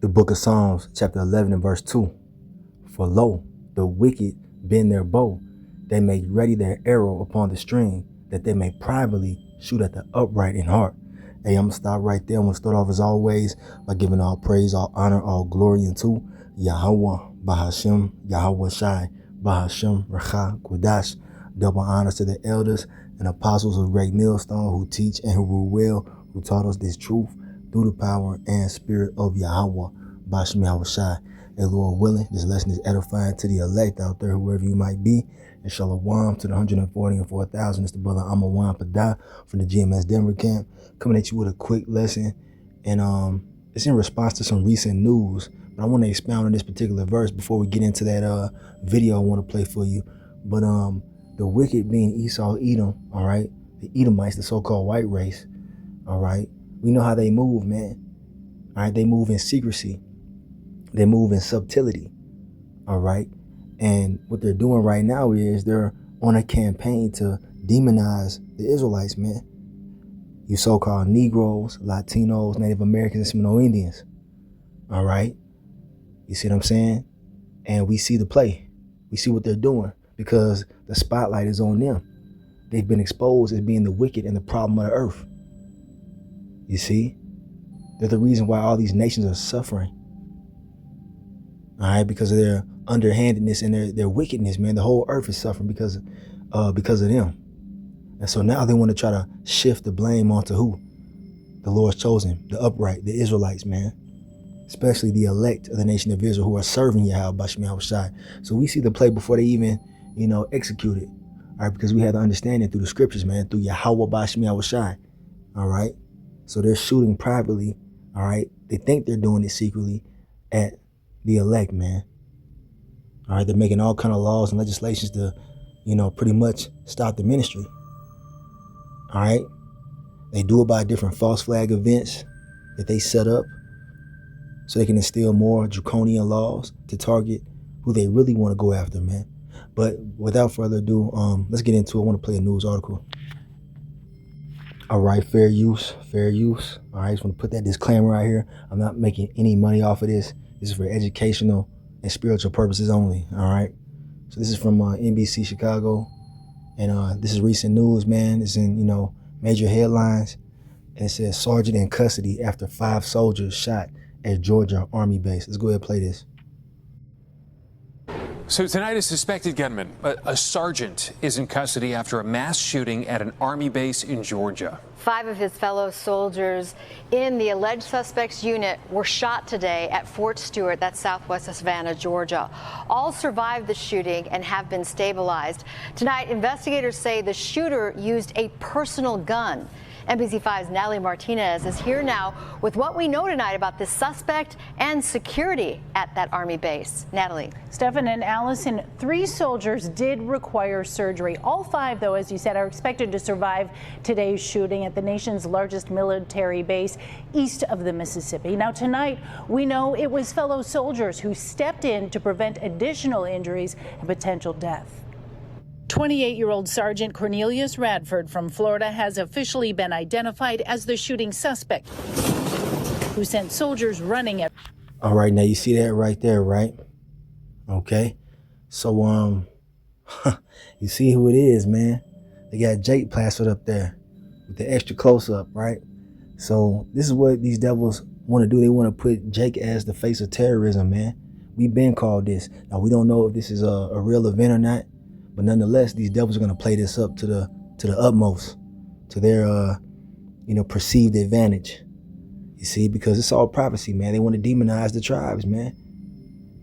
The book of Psalms, chapter 11 and verse 2. For lo, the wicked bend their bow. They make ready their arrow upon the string, that they may privately shoot at the upright in heart. Hey, I'm going to stop right there. I'm going to start off as always by giving all praise, all honor, all glory unto Yahweh, Bahashem, Yahweh Shai, Bahashem, Racha, Quadash. Double honors to the elders and apostles of Great Millstone who teach and who rule well, who taught us this truth through the power and spirit of Yahweh, Bahashem, Yahweh Shai. And Lord willing, this lesson is edifying to the elect out there, whoever you might be. And shalom to the 140 and 4,000. It's the brother Amawan Padah from the GMS Denver camp, coming at you with a quick lesson. And it's in response to some recent news. But I want to expound on this particular verse before we get into that video I want to play for you. But the wicked being Esau, Edom, all right? The Edomites, the so-called white race, all right? We know how they move, man. All right, they move in secrecy. They move in subtlety, all right? And what they're doing right now is they're on a campaign to demonize the Israelites, man. You so-called Negroes, Latinos, Native Americans, and Seminole Indians, all right? You see what I'm saying? And we see the play. We see what they're doing because the spotlight is on them. They've been exposed as being the wicked and the problem of the earth. You see? They're the reason why all these nations are suffering. All right, because of their underhandedness and their wickedness, man. The whole earth is suffering because of them. And so now they want to try to shift the blame onto who? The Lord's chosen, the upright, the Israelites, man. Especially the elect of the nation of Israel who are serving Yahweh, Bashem Yahweh Shai. So we see the play before they even, execute it. All right, because we have to understand it through the scriptures, man, through Yahweh, Bashem Yahweh Shai. All right. So they're shooting privately. All right. They think they're doing it secretly at the elect, man. All right, they're making all kind of laws and legislations to, pretty much stop the ministry. All right, they do it by different false flag events that they set up so they can instill more draconian laws to target who they really want to go after, man. But without further ado, let's get into it. I want to play a news article. All right, fair use. All right, just want to put that disclaimer right here. I'm not making any money off of this. This is for educational and spiritual purposes only, all right? So this is from NBC Chicago, and this is recent news, man. It's in, major headlines, and it says, Sergeant in custody after 5 soldiers shot at Georgia Army base. Let's go ahead and play this. So tonight, a suspected gunman, a sergeant, is in custody after a mass shooting at an Army base in Georgia. 5 of his fellow soldiers in the alleged suspect's unit were shot today at Fort Stewart, that's southwest of Savannah, Georgia. All survived the shooting and have been stabilized. Tonight, investigators say the shooter used a personal gun. NBC5's Natalie Martinez is here now with what we know tonight about this suspect and security at that Army base. Natalie. Stephan and Allison, 3 soldiers did require surgery. All 5, though, as you said, are expected to survive today's shooting at the nation's largest military base east of the Mississippi. Now, tonight, we know it was fellow soldiers who stepped in to prevent additional injuries and potential death. 28-year-old Sergeant Cornelius Radford from Florida has officially been identified as the shooting suspect who sent soldiers running at. All right, now you see that right there, right? Okay. So, you see who it is, man. They got Jake plastered up there with the extra close-up, right? So this is what these devils want to do. They want to put Jake as the face of terrorism, man. We've been called this. Now, we don't know if this is a real event or not. But nonetheless, these devils are going to play this up to the utmost, to their, perceived advantage. You see, because it's all prophecy, man. They want to demonize the tribes, man.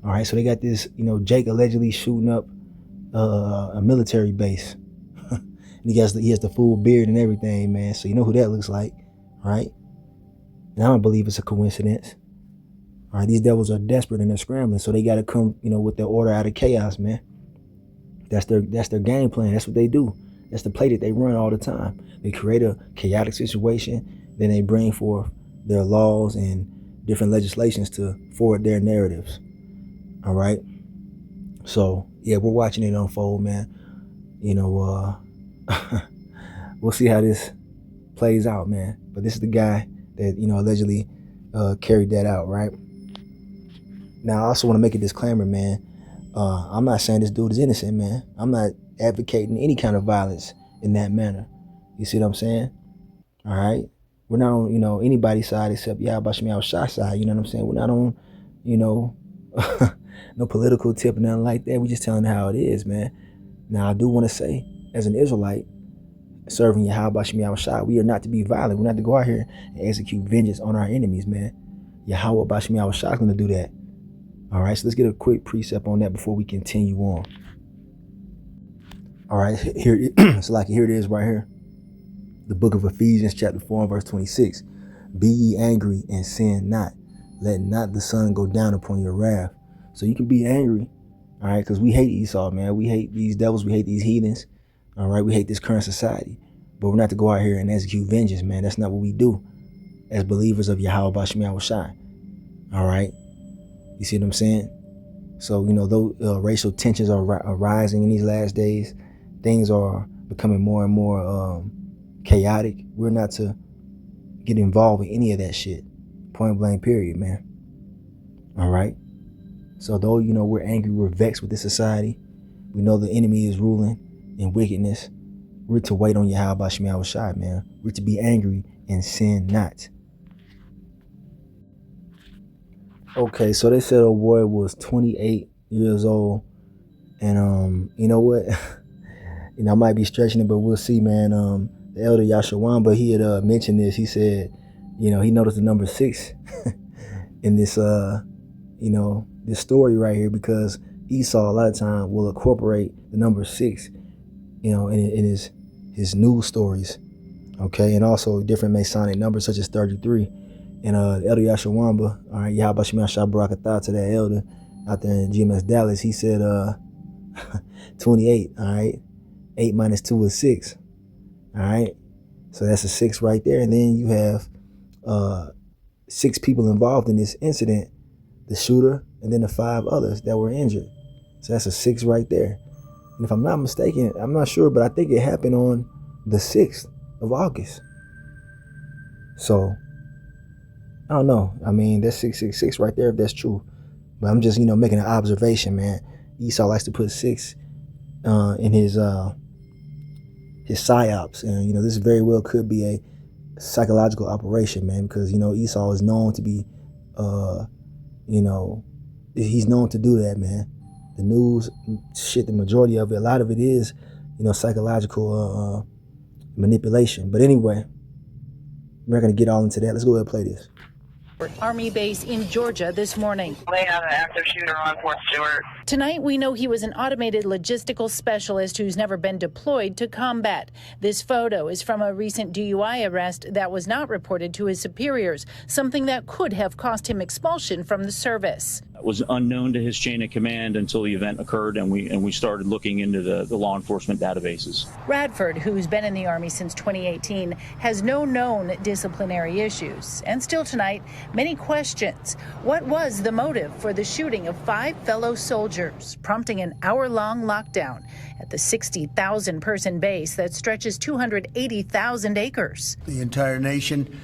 All right, so they got this, Jake allegedly shooting up a military base. And he has the full beard and everything, man. So you know who that looks like, right? And I don't believe it's a coincidence. All right, these devils are desperate and they're scrambling, so they got to come, with their order out of chaos, man. That's their game plan. That's what they do. That's the play that they run all the time. They create a chaotic situation, then they bring forth their laws and different legislations to forward their narratives. All right. So yeah, we're watching it unfold, man. We'll see how this plays out, man. But this is the guy that allegedly carried that out, right? Now, I also want to make a disclaimer, man. I'm not saying this dude is innocent, man. I'm not advocating any kind of violence in that manner. You see what I'm saying? All right. We're not on, anybody's side except Yahweh Shemi Shah's side. You know what I'm saying? We're not on, you know, no political tip or nothing like that. We're just telling how it is, man. Now, I do want to say, as an Israelite, serving Yahweh Shemi Shah, we are not to be violent. We're not to go out here and execute vengeance on our enemies, man. Yahweh Shemi Shah is going to do that. All right, so let's get a quick precept on that before we continue on. All right, here it is right here. The book of Ephesians chapter 4 and verse 26. Be ye angry and sin not. Let not the sun go down upon your wrath. So you can be angry, all right, because we hate Esau, man. We hate these devils. We hate these heathens. All right, we hate this current society. But we're not to go out here and execute vengeance, man. That's not what we do as believers of Yahweh Shemi Shai. All right. You see what I'm saying? So, though racial tensions are rising in these last days, things are becoming more and more chaotic. We're not to get involved in any of that shit. Point blank, period, man. All right? So, though, we're angry, we're vexed with this society, we know the enemy is ruling in wickedness, we're to wait on Yahweh Shemi Shai, man. We're to be angry and sin not. Okay, so they said old boy was 28 years old, and you know what? I might be stretching it, but we'll see, man. The elder Yashawamba, he had mentioned this. He said, he noticed the number 6 in this, this story right here, because Esau a lot of time will incorporate the number 6, in his news stories, okay, and also different Masonic numbers such as 33. And Elder Yashawamba, all right, Yahweh Shemi Shah Barakatah to that elder out there in GMS Dallas, he said 28, all right? 8 minus 2 is 6, all right? So that's a 6 right there. And then you have 6 people involved in this incident, the shooter, and then the 5 others that were injured. So that's a 6 right there. And if I'm not mistaken, I'm not sure, but I think it happened on the 6th of August. So I don't know. I mean, that's 666 right there if that's true. But I'm just, making an observation, man. Esau likes to put 6 in his psyops. And, this very well could be a psychological operation, man, because, Esau is known to be, he's known to do that, man. The news, shit, the majority of it, a lot of it is, psychological manipulation. But anyway, we're not going to get all into that. Let's go ahead and play this. Army base in Georgia this morning. They have an active shooter on Fort Stewart. Tonight, we know he was an automated logistical specialist who's never been deployed to combat. This photo is from a recent DUI arrest that was not reported to his superiors, something that could have cost him expulsion from the service. It was unknown to his chain of command until the event occurred, and we started looking into the law enforcement databases. Radford, who's been in the Army since 2018, has no known disciplinary issues. And still tonight, many questions. What was the motive for the shooting of 5 fellow soldiers, prompting an hour-long lockdown at the 60,000-person base that stretches 280,000 acres? The entire nation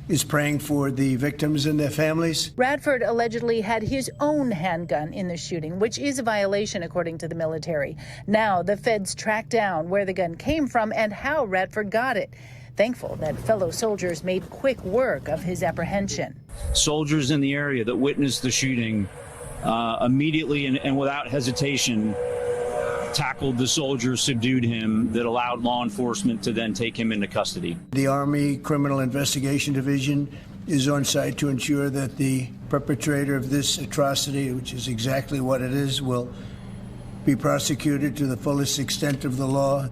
is praying for the victims and their families. Radford allegedly had his own handgun in the shooting, which is a violation according to the military. Now the feds track down where the gun came from and how Radford got it. Thankful that fellow soldiers made quick work of his apprehension. Soldiers in the area that witnessed the shooting immediately and without hesitation tackled the soldier, subdued him, that allowed law enforcement to then take him into custody. The Army Criminal Investigation Division is on site to ensure that the perpetrator of this atrocity, which is exactly what it is, will be prosecuted to the fullest extent of the law.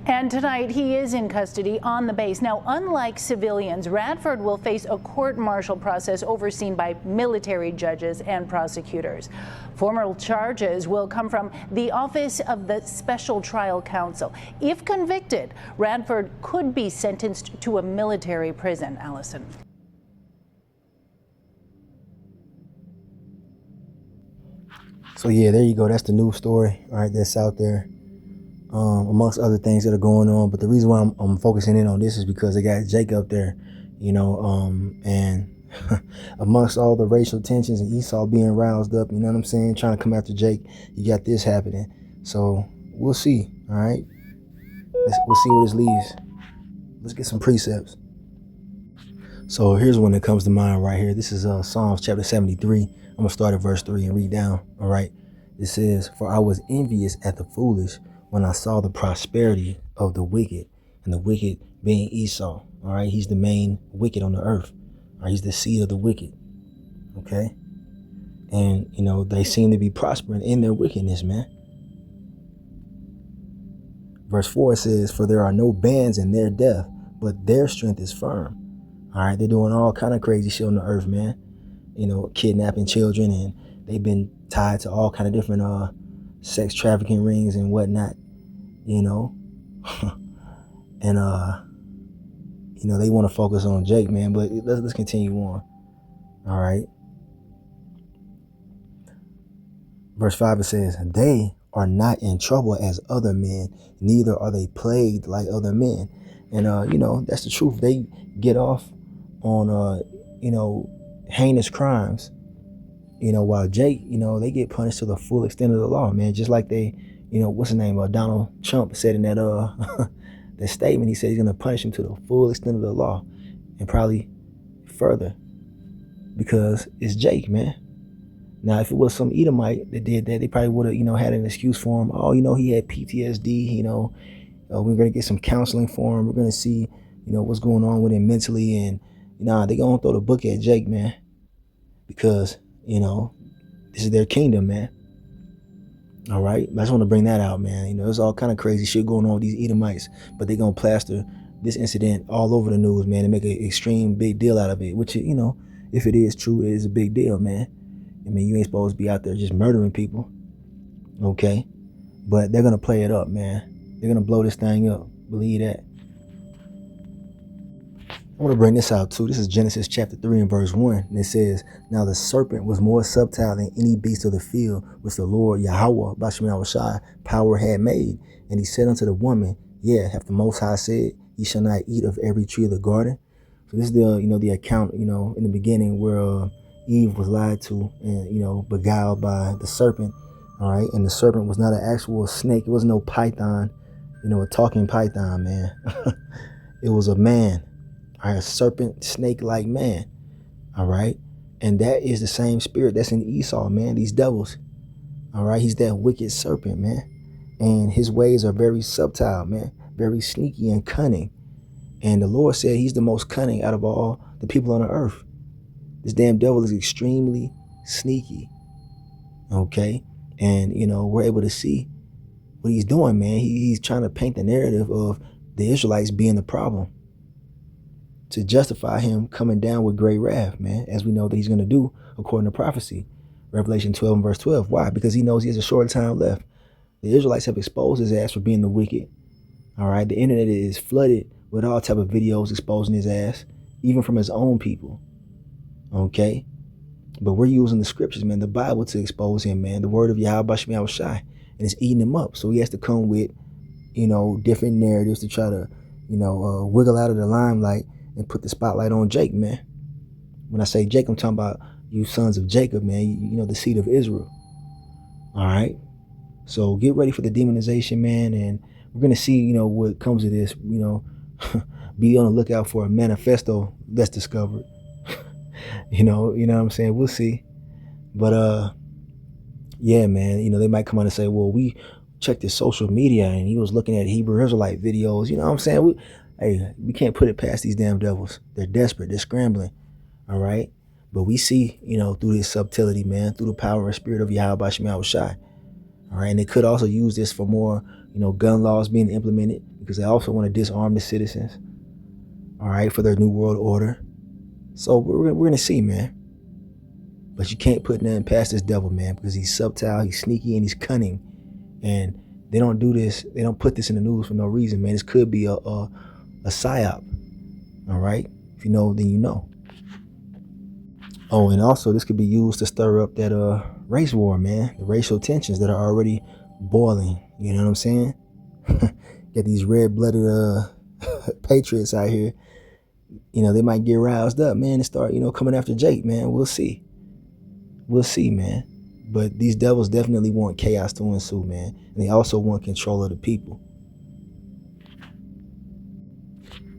And tonight, he is in custody on the base. Now, unlike civilians, Radford will face a court-martial process overseen by military judges and prosecutors. Formal charges will come from the Office of the Special Trial Counsel. If convicted, Radford could be sentenced to a military prison. Allison. So yeah, there you go. That's the news story, all right, that's out there. Amongst other things that are going on. But the reason why I'm focusing in on this is because they got Jake up there, and amongst all the racial tensions and Esau being roused up, you know what I'm saying, trying to come after Jake, you got this happening. So we'll see. All right, we'll see where this leads. Let's get some precepts. So here's one that comes to mind right here. This is Psalms chapter 73. I'm gonna start at verse 3 and read down. All right, it says, "For I was envious at the foolish when I saw the prosperity of the wicked," and the wicked being Esau. All right, he's the main wicked on the earth. All right, he's the seed of the wicked. Okay, and you know they seem to be prospering in their wickedness, man. Verse 4 says, "For there are no bands in their death, but their strength is firm." All right, they're doing all kind of crazy shit on the earth, man. You know, kidnapping children, and they've been tied to all kind of different sex trafficking rings and whatnot. You know, and you know they want to focus on Jake, man. But let's continue on. All right. Verse 5, it says, "They are not in trouble as other men, neither are they plagued like other men." And you know, that's the truth. They get off on you know, heinous crimes, you know, while Jake, you know, they get punished to the full extent of the law, man. Just like they, you know, what's his name, Donald Trump said in that that statement. He said he's gonna punish him to the full extent of the law, and probably further, because it's Jake, man. Now, if it was some Edomite that did that, they probably would have, you know, had an excuse for him. Oh, you know, he had PTSD, you know, we're going to get some counseling for him. We're going to see, you know, what's going on with him mentally. And, nah, they're going to throw the book at Jake, man, because, you know, this is their kingdom, man. All right. I just want to bring that out, man. You know, there's all kind of crazy shit going on with these Edomites, but they're going to plaster this incident all over the news, man, and make an extreme big deal out of it, which, you know, if it is true, it is a big deal, man. I mean, you ain't supposed to be out there just murdering people, okay? But they're going to play it up, man. They're going to blow this thing up. Believe that. I want to bring this out, too. This is Genesis chapter 3 and verse 1. And it says, "Now the serpent was more subtle than any beast of the field, which the Lord Yahweh, Bashim Yahushai, power had made. And he said unto the woman, Yeah, hath the Most High said, Ye shall not eat of every tree of the garden." So this is the, you know, the account, you know, in the beginning where Eve was lied to and, you know, beguiled by the serpent. All right. And the serpent was not an actual snake. It was no python, you know, a talking python, man. It was a man, all right, a serpent, snake-like man. All right. And that is the same spirit that's in Esau, man. These devils. All right. He's that wicked serpent, man. And his ways are very subtle, man, very sneaky and cunning. And the Lord said he's the most cunning out of all the people on the earth. This damn devil is extremely sneaky, okay? And, you know, we're able to see what he's doing, man. He's trying to paint the narrative of the Israelites being the problem to justify him coming down with great wrath, man, as we know that he's going to do according to prophecy. Revelation 12 and verse 12. Why? Because he knows he has a short time left. The Israelites have exposed his ass for being the wicked. All right? The internet is flooded with all type of videos exposing his ass, even from his own people. Okay, but we're using the scriptures, man, the Bible, to expose him, man, the word of Yahweh Bashim Yahushai, and it's eating him up. So he has to come with, you know, different narratives to try to, you know, wiggle out of the limelight and put the spotlight on Jake, man. When I say Jake, I'm talking about you sons of Jacob, man, you know, the seed of Israel. All right, so get ready for the demonization, man, and we're gonna see, you know, what comes of this. You know, be on the lookout for a manifesto that's discovered. You know what I'm saying? We'll see. But yeah, man, you know, they might come out and say, well, we checked his social media and he was looking at Hebrew Israelite videos. You know what I'm saying? We can't put it past these damn devils. They're desperate. They're scrambling. All right. But we see, you know, through this subtlety, man, through the power and spirit of Yahweh Bashim Yahushai. All right. And they could also use this for more, you know, gun laws being implemented, because they also want to disarm the citizens. All right. For their new world order. So we're going to see, man. But you can't put nothing past this devil, man, because he's subtle, he's sneaky, and he's cunning. And they don't do this. They don't put this in the news for no reason, man. This could be a psyop. All right. If you know, then you know. Oh, and also this could be used to stir up that race war, man. The racial tensions that are already boiling. You know what I'm saying? Got these red-blooded patriots out here, they might get roused up, man, and start, coming after Jake, man. We'll see. We'll see, man. But these devils definitely want chaos to ensue, man. And they also want control of the people.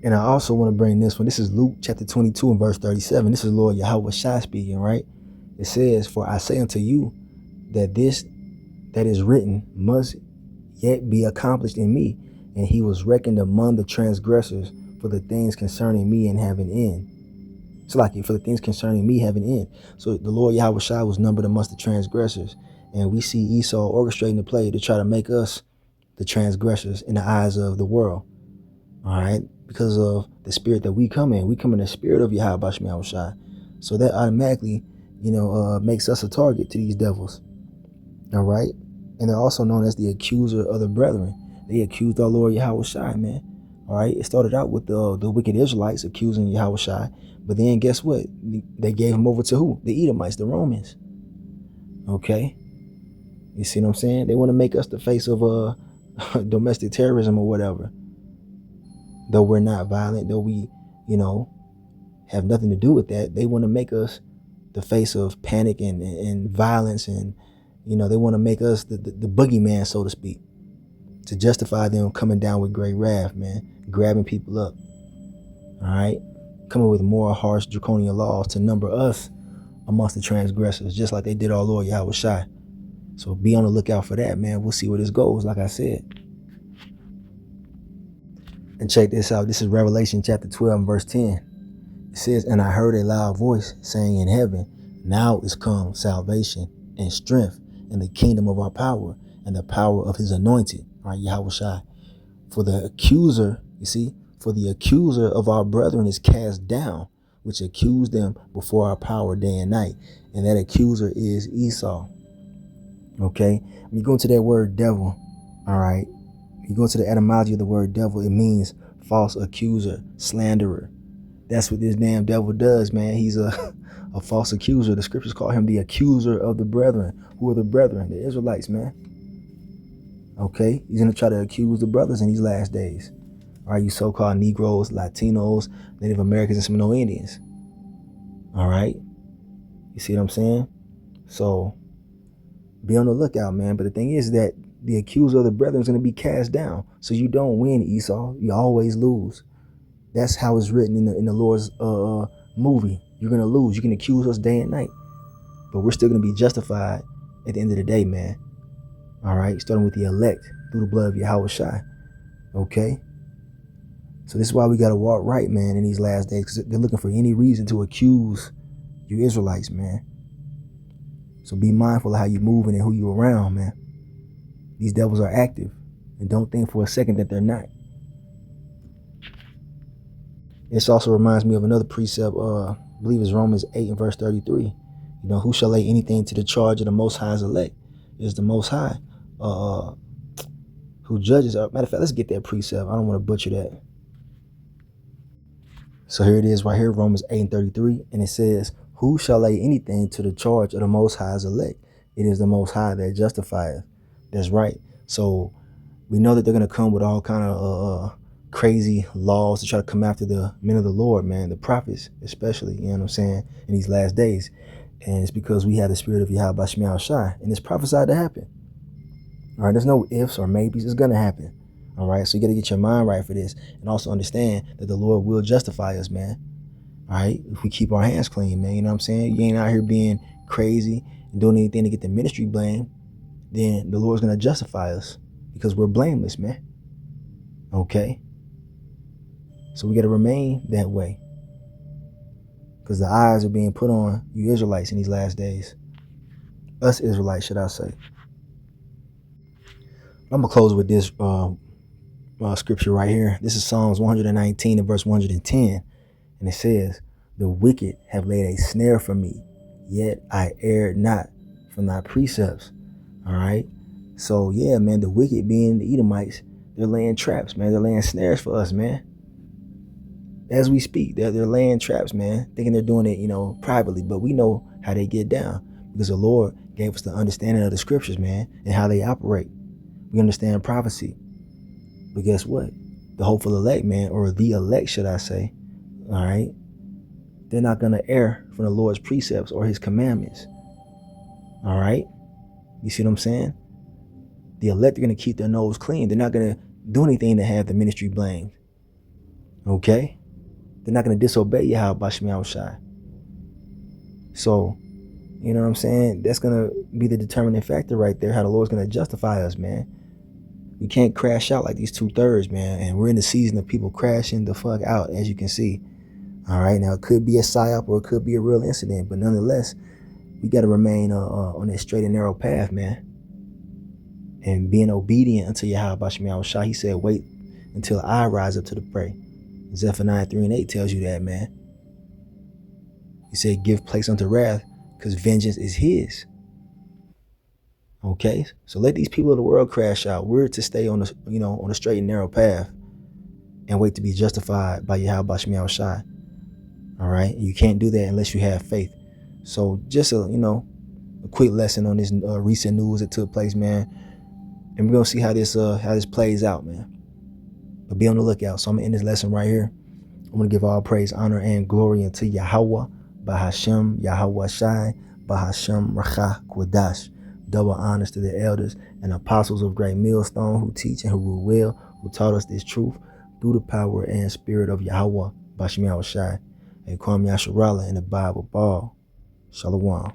And I also want to bring this one. This is Luke chapter 22 and verse 37. This is Lord Yahweh Shai speaking, right? It says, "For I say unto you that this that is written must yet be accomplished in me. And he was reckoned among the transgressors for the things concerning me and have an end." It's like for the things concerning me have an end. So the Lord Yahweh Shai was numbered amongst the transgressors. And we see Esau orchestrating the play to try to make us the transgressors in the eyes of the world. All right? Because of the spirit that we come in. We come in the spirit of Yahweh Shai. So that automatically, makes us a target to these devils. All right? And they're also known as the accuser of the brethren. They accused our Lord Yahweh Shai, man. All right? It started out with the wicked Israelites accusing Yahweh Shai. But then guess what? They gave him over to who? The Edomites, the Romans. Okay? You see what I'm saying? They want to make us the face of domestic terrorism or whatever. Though we're not violent, though we, have nothing to do with that, they want to make us the face of panic and violence, and they want to make us the boogeyman, so to speak, to justify them coming down with great wrath, man, grabbing people up. All right, coming with more harsh draconian laws to number us amongst the transgressors, just like they did our Lord Yahweh Shai. So be on the lookout for that, man. We'll see where this goes, like I said. And check this out. This is Revelation chapter 12 and verse 10. It says, "And I heard a loud voice saying in heaven, now is come salvation and strength and the kingdom of our power and the power of his anointed," all right, Yahweh Shai. "For the accuser," you see, "for the accuser of our brethren is cast down, which accused them before our power day and night." And that accuser is Esau. Okay? When you go into that word devil, all right, you go into the etymology of the word devil, it means false accuser, slanderer. That's what this damn devil does, man. He's a false accuser. The scriptures call him the accuser of the brethren. Who are the brethren? The Israelites, man. Okay? He's going to try to accuse the brothers in these last days. All right, you so-called Negroes, Latinos, Native Americans, and Seminole Indians. All right? You see what I'm saying? So be on the lookout, man. But the thing is that the accuser of the brethren is going to be cast down. So you don't win, Esau. You always lose. That's how it's written in the Lord's movie. You're going to lose. You can accuse us day and night. But we're still going to be justified at the end of the day, man. All right? Starting with the elect through the blood of Yahweh Shai. Okay? So this is why we got to walk right, man, in these last days. Because they're looking for any reason to accuse you Israelites, man. So be mindful of how you moving and who you around, man. These devils are active. And don't think for a second that they're not. This also reminds me of another precept, I believe it's Romans 8 and verse 33. Who shall lay anything to the charge of the Most High's elect? It is the Most High who judges. Matter of fact, let's get that precept. I don't want to butcher that. So here it is right here, Romans 8 and 33. And it says, "Who shall lay anything to the charge of the Most High's elect? It is the Most High that justifieth." That's right. So we know that they're going to come with all kind of crazy laws to try to come after the men of the Lord, man, the prophets especially, you know what I'm saying, in these last days. And it's because we have the spirit of Yahweh Shai, and it's prophesied to happen. All right, there's no ifs or maybes. It's going to happen. All right, so you got to get your mind right for this, and also understand that the Lord will justify us, man. All right, if we keep our hands clean, man, you know what I'm saying? You ain't out here being crazy and doing anything to get the ministry blamed, then the Lord's going to justify us because we're blameless, man. Okay? So we got to remain that way, because the eyes are being put on you Israelites in these last days. Us Israelites, should I say. I'm going to close with this scripture right here. This is Psalms 119 and verse 110. And it says, "The wicked have laid a snare for me, yet I erred not from thy precepts." All right. So yeah, man, the wicked being the Edomites, they're laying traps, man. They're laying snares for us, man. As we speak, they're laying traps, man, thinking they're doing it, privately, but we know how they get down because the Lord gave us the understanding of the scriptures, man, and how they operate. We understand prophecy. But guess what? The hopeful elect, man, or the elect, should I say, All right. They're not going to err from the Lord's precepts or his commandments. All right. You see what I'm saying? The elect are going to keep their nose clean. They're not going to do anything to have the ministry blamed. Okay? They're not going to disobey Yahweh Bashmi Shai. So, you know what I'm saying? That's going to be the determining factor right there, how the Lord's going to justify us, man. We can't crash out like these 2/3, man. And we're in the season of people crashing the fuck out, as you can see. All right? Now, it could be a psyop or it could be a real incident, but nonetheless, we got to remain on that straight and narrow path, man. And being obedient unto Yahweh Bashmi Shai. He said, wait until I rise up to the prey. Zephaniah 3:8 tells you that, man. He said, give place unto wrath, because vengeance is his. Okay, so let these people of the world crash out. We're to stay on the, on the straight and narrow path and wait to be justified by Yahweh Bashmi Shai. All right, you can't do that unless you have faith. So just a quick lesson on this recent news that took place, man. And we're gonna see how this plays out, man. But be on the lookout. So I'm gonna end this lesson right here. I'm gonna give all praise, honor, and glory unto Yahweh, Bahashem, Yahweh Shai, Bahashem Racha Kwadash. Double honors to the elders and apostles of Great Millstone who teach and who rule well, who taught us this truth through the power and spirit of Yahweh, Bashmi Shai, and Kwam Yasharala in the Bible Ball. Shalom.